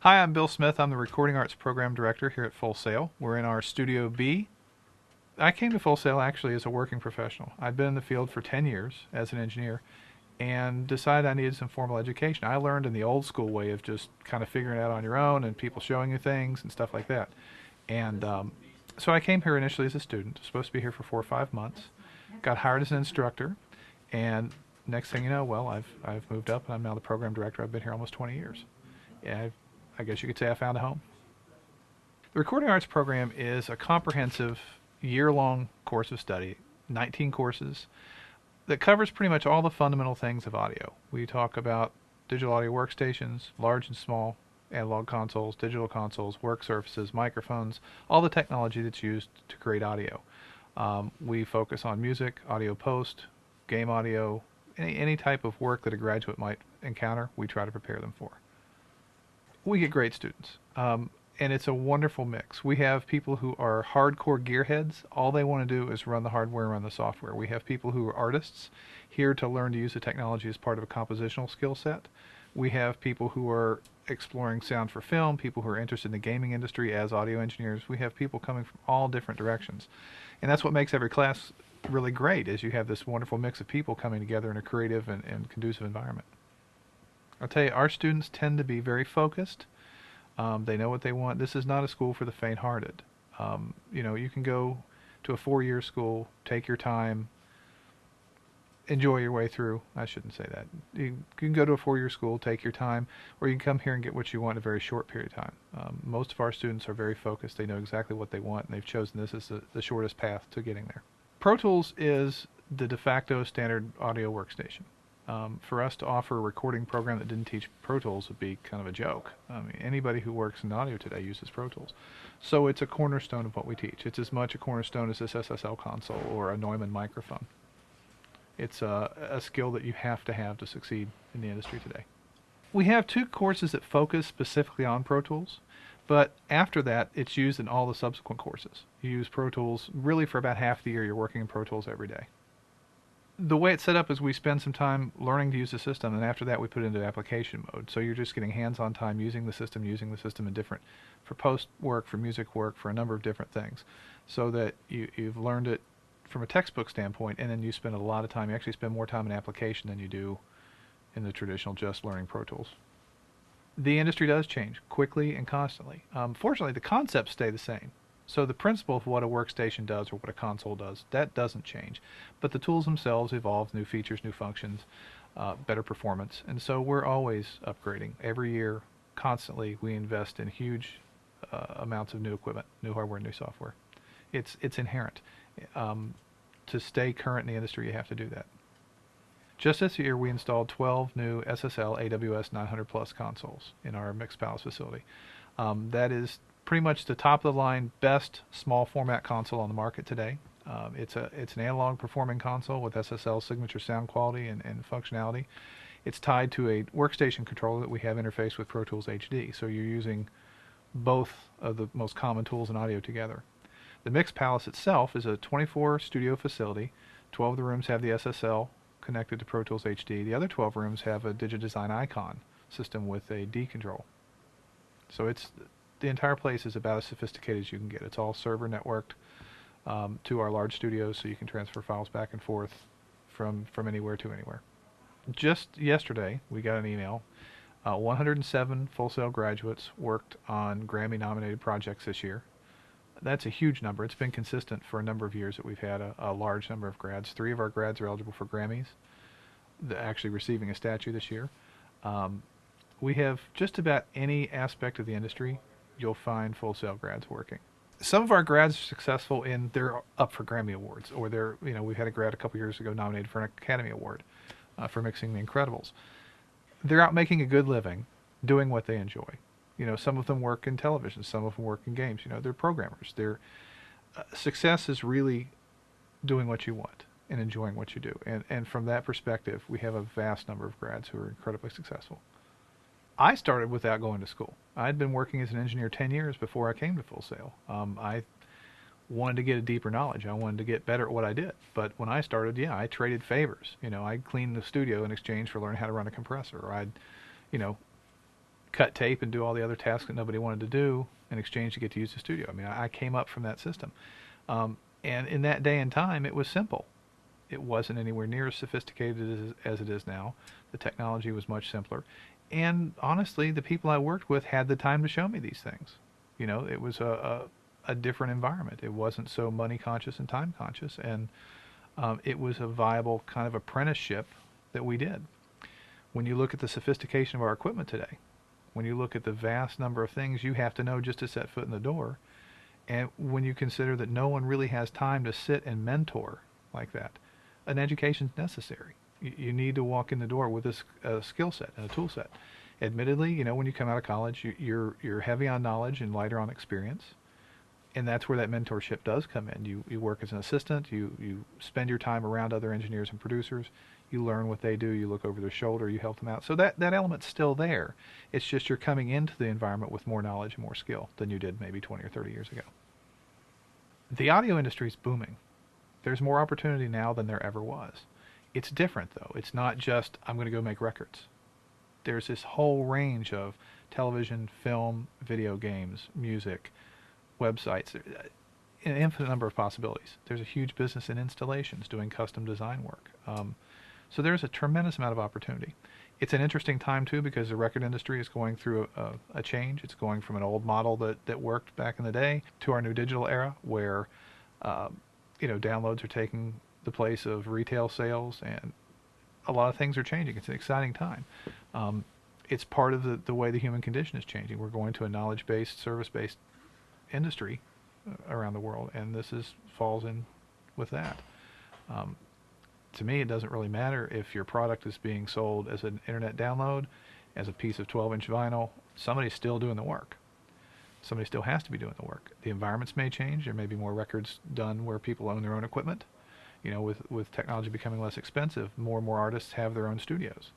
Hi, I'm Bill Smith. I'm the Recording Arts Program Director here at Full Sail. We're in our Studio B. I came to Full Sail actually as a working professional. I'd been in the field for 10 years as an engineer and decided I needed some formal education. I learned in the old school way of just kind of figuring it out on your own and people showing you things and stuff like that. And so I came here initially as a student, supposed to be here for 4 or 5 months, got hired as an instructor, and next thing you know, well, I've moved up and I'm now the program director. I've been here almost 20 years. Yeah, I guess you could say I found a home. The Recording Arts program is a comprehensive year-long course of study, 19 courses, that covers pretty much all the fundamental things of audio. We talk about digital audio workstations, large and small, analog consoles, digital consoles, work surfaces, microphones, all the technology that's used to create audio. We focus on music, audio post, game audio, any type of work that a graduate might encounter, we try to prepare them for. We get great students, and it's a wonderful mix. We have people who are hardcore gearheads. All they want to do is run the hardware and run the software. We have people who are artists here to learn to use the technology as part of a compositional skill set. We have people who are exploring sound for film, people who are interested in the gaming industry as audio engineers. We have people coming from all different directions. And that's what makes every class really great, is you have this wonderful mix of people coming together in a creative and conducive environment. I'll tell you, our students tend to be very focused. They know what they want. This is not a school for the faint-hearted. You can go to a 4-year school, take your time, enjoy your way through. I shouldn't say that. You can go to a 4-year school, take your time, or you can come here and get what you want in a very short period of time. Most of our students are very focused. They know exactly what they want, and they've chosen this as the shortest path to getting there. Pro Tools is the de facto standard audio workstation. For us to offer a recording program that didn't teach Pro Tools would be kind of a joke. I mean, anybody who works in audio today uses Pro Tools. So it's a cornerstone of what we teach. It's as much a cornerstone as this SSL console or a Neumann microphone. It's a skill that you have to succeed in the industry today. We have 2 courses that focus specifically on Pro Tools, but after that, it's used in all the subsequent courses. You use Pro Tools really for about half the year. You're working in Pro Tools every day. The way it's set up is we spend some time learning to use the system, and after that we put it into application mode. So you're just getting hands-on time using the system in different, for post work, for music work, for a number of different things, so that you've learned it from a textbook standpoint, and then you spend a lot of time, you actually spend more time in application than you do in the traditional just learning Pro Tools. The industry does change quickly and constantly. Fortunately, the concepts stay the same. So the principle of what a workstation does or what a console does, that doesn't change. But the tools themselves evolve, new features, new functions, better performance. And so we're always upgrading. Every year, constantly, we invest in huge amounts of new equipment, new hardware, new software. It's inherent. To stay current in the industry, you have to do that. Just this year, we installed 12 new SSL AWS 900 Plus consoles in our Mixed Palace facility. That is pretty much the top of the line, best small format console on the market today. It's an analog performing console with SSL signature sound quality and functionality. It's tied to a workstation controller that we have interfaced with Pro Tools HD, so you're using both of the most common tools in audio together. The Mixed Palace itself is a 24 studio facility. 12 of the rooms have the SSL connected to Pro Tools HD. The other 12 rooms have a DigiDesign Icon system with a D control. So the entire place is about as sophisticated as you can get. It's all server networked to our large studios, so you can transfer files back and forth from anywhere to anywhere. Just yesterday, we got an email. 107 Full Sail graduates worked on Grammy-nominated projects this year. That's a huge number. It's been consistent for a number of years that we've had a large number of grads. 3 of our grads are eligible for Grammys. They're actually receiving a statue this year. We have just about any aspect of the industry you'll find Full Sail grads working. Some of our grads are successful in they're up for Grammy Awards, or we've had a grad a couple years ago nominated for an Academy Award for mixing The Incredibles. They're out making a good living, doing what they enjoy. Some of them work in television, some of them work in games. They're programmers. Success is really doing what you want and enjoying what you do. And from that perspective, we have a vast number of grads who are incredibly successful. I started without going to school. I'd been working as an engineer 10 years before I came to Full Sail. I wanted to get a deeper knowledge. I wanted to get better at what I did. But when I started, I traded favors. I'd clean the studio in exchange for learning how to run a compressor. Or I'd, cut tape and do all the other tasks that nobody wanted to do in exchange to get to use the studio. I mean, I came up from that system. And in that day and time, it was simple. It wasn't anywhere near as sophisticated as it is now. The technology was much simpler. And honestly, the people I worked with had the time to show me these things. It was a different environment. It wasn't so money conscious and time conscious. And it was a viable kind of apprenticeship that we did. When you look at the sophistication of our equipment today, when you look at the vast number of things you have to know just to set foot in the door, and when you consider that no one really has time to sit and mentor like that, an education is necessary. You need to walk in the door with a skill set and a tool set. Admittedly, when you come out of college, you're heavy on knowledge and lighter on experience, and that's where that mentorship does come in. You work as an assistant. You spend your time around other engineers and producers. You learn what they do. You look over their shoulder. You help them out. So that element's still there. It's just you're coming into the environment with more knowledge and more skill than you did maybe 20 or 30 years ago. The audio industry is booming. There's more opportunity now than there ever was. It's different, though. It's not just, I'm going to go make records. There's this whole range of television, film, video games, music, websites, an infinite number of possibilities. There's a huge business in installations, doing custom design work. So there's a tremendous amount of opportunity. It's an interesting time, too, because the record industry is going through a change. It's going from an old model that worked back in the day to our new digital era where downloads are taking the place of retail sales, and a lot of things are changing. It's an exciting time. It's part of the way the human condition is changing. We're going to a knowledge-based, service-based industry around the world, and this falls in with that. To me, it doesn't really matter if your product is being sold as an internet download, as a piece of 12-inch vinyl. Somebody's still doing the work. Somebody still has to be doing the work. The environments may change. There may be more records done where people own their own equipment. With technology becoming less expensive, more and more artists have their own studios.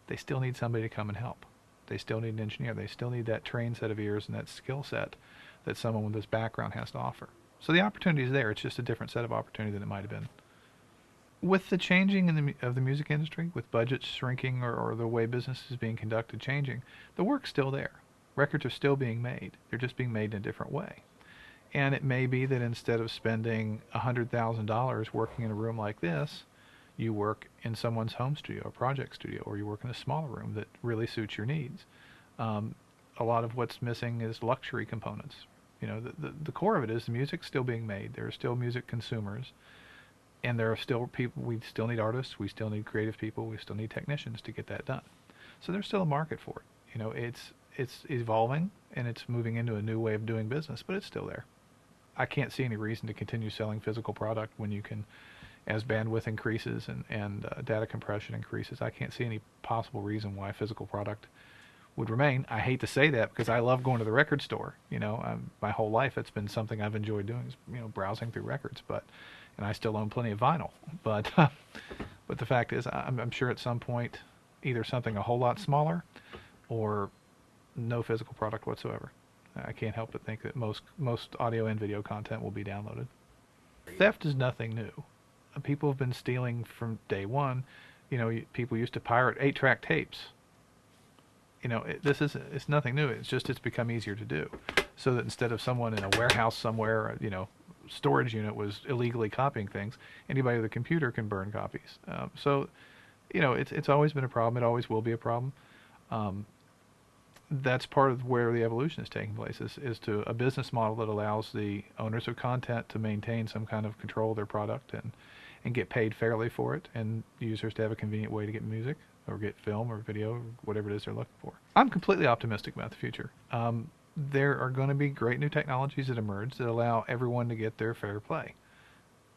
They still need somebody to come and help. They still need an engineer. They still need that trained set of ears and that skill set that someone with this background has to offer. So the opportunity is there. It's just a different set of opportunity than it might have been. With the changing of the music industry, with budgets shrinking or the way business is being conducted changing, the work's still there. Records are still being made. They're just being made in a different way. And it may be that instead of spending $100,000 working in a room like this, you work in someone's home studio, a project studio, or you work in a smaller room that really suits your needs. A lot of what's missing is luxury components. The core of it is the music's still being made. There are still music consumers. And there are still people, we still need artists, we still need creative people, we still need technicians to get that done. So there's still a market for it. It's evolving, and it's moving into a new way of doing business, but it's still there. I can't see any reason to continue selling physical product when you can, as bandwidth increases and data compression increases, I can't see any possible reason why physical product would remain. I hate to say that because I love going to the record store. My whole life it's been something I've enjoyed doing is, browsing through records, and I still own plenty of vinyl. But the fact is, I'm sure at some point, either something a whole lot smaller or no physical product whatsoever. I can't help but think that most audio and video content will be downloaded. Theft is nothing new. People have been stealing from day one. People used to pirate 8-track tapes. It's nothing new. It's become easier to do. So that instead of someone in a warehouse somewhere, storage unit was illegally copying things, anybody with a computer can burn copies. It's always been a problem. It always will be a problem. That's part of where the evolution is taking place, is to a business model that allows the owners of content to maintain some kind of control of their product and get paid fairly for it, and users to have a convenient way to get music or get film or video or whatever it is they're looking for. I'm completely optimistic about the future. There are going to be great new technologies that emerge that allow everyone to get their fair play.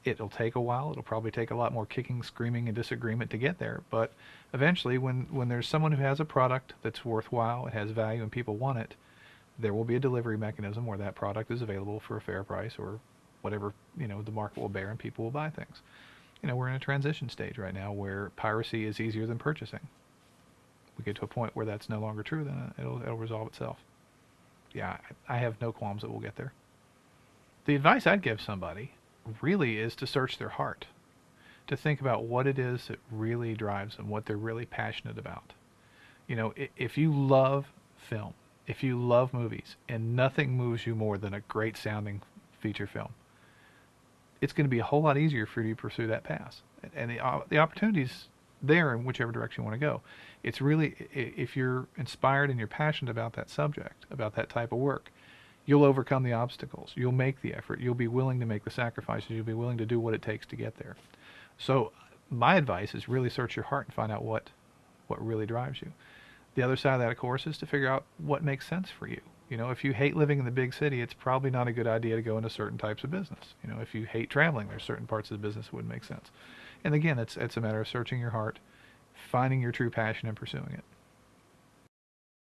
It'll take a while. It'll probably take a lot more kicking, screaming, and disagreement to get there. But eventually, when there's someone who has a product that's worthwhile, it has value, and people want it, there will be a delivery mechanism where that product is available for a fair price or whatever the market will bear, and people will buy things. We're in a transition stage right now where piracy is easier than purchasing. We get to a point where that's no longer true, then it'll resolve itself. Yeah, I have no qualms that we'll get there. The advice I'd give somebody really is to search their heart, to think about what it is that really drives them, what they're really passionate about. If you love film. If you love movies and nothing moves you more than a great sounding feature film, it's going to be a whole lot easier for you to pursue that path. And the opportunities there in whichever direction you want to go. It's really, if you're inspired and you're passionate about that subject, about that type of work, you'll overcome the obstacles. You'll make the effort. You'll be willing to make the sacrifices. You'll be willing to do what it takes to get there. So my advice is really search your heart and find out what really drives you. The other side of that, of course, is to figure out what makes sense for you. You know, if you hate living in the big city, it's probably not a good idea to go into certain types of business. You know, if you hate traveling, there's certain parts of the business that wouldn't make sense. And again, it's a matter of searching your heart, finding your true passion and pursuing it.